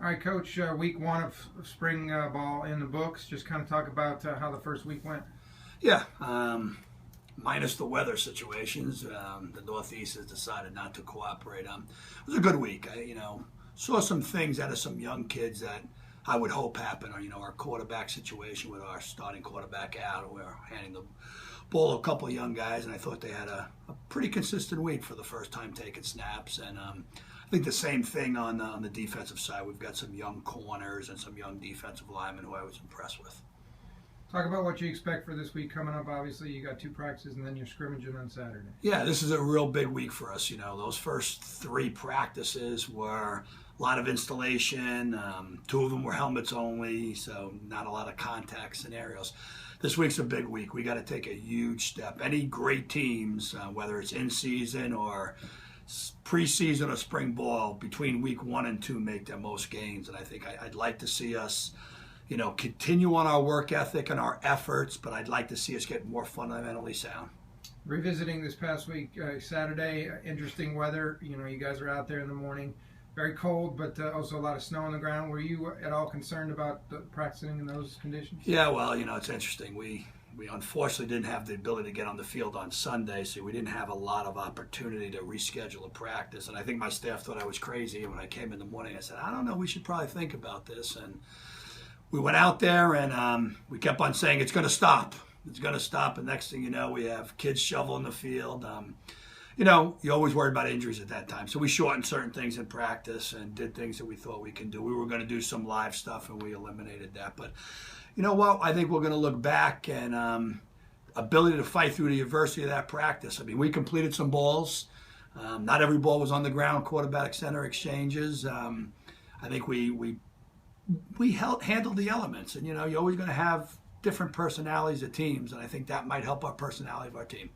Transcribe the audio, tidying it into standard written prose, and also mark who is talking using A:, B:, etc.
A: All right, Coach. Week one of spring ball in the books. Just kind of talk about how the first week went.
B: Yeah, minus the weather situations, the Northeast has decided not to cooperate. It was a good week. Saw some things out of some young kids that I would hope happen. Or, our quarterback situation with our starting quarterback out, we're handing the ball to a couple of young guys, and I thought they had a pretty consistent week for the first time taking snaps. And I think the same thing on the defensive side. We've got some young corners and some young defensive linemen who I was impressed with.
A: Talk about what you expect for this week coming up. Obviously, you got two practices and then you're scrimmaging on Saturday.
B: Yeah, this is a real big week for us. Those first three practices were a lot of installation. Two of them were helmets only, so not a lot of contact scenarios. This week's a big week. We got to take a huge step. Any great teams, whether it's in season or preseason or spring ball, between week 1 and 2 make their most gains. And I think I'd like to see us continue on our work ethic and our efforts, but I'd like to see us get more fundamentally sound.
A: Revisiting this past week, Saturday, interesting weather. You guys are out there in the morning, very cold, but also a lot of snow on the ground. Were you at all concerned about practicing in those conditions?
B: Yeah, well, it's interesting. We unfortunately didn't have the ability to get on the field on Sunday, so we didn't have a lot of opportunity to reschedule a practice. And I think my staff thought I was crazy. And when I came in the morning, I said, I don't know, we should probably think about this. And we went out there and we kept on saying it's going to stop. It's going to stop. And next thing you know, we have kids shoveling the field. You always worried about injuries at that time. So we shortened certain things in practice and did things that we thought we can do. We were going to do some live stuff and we eliminated that. But you know what? I think we're going to look back and ability to fight through the adversity of that practice. I mean, we completed some balls. Not every ball was on the ground, quarterback center exchanges. I think we handled the elements, and you're always going to have different personalities of teams, and I think that might help our personality of our team.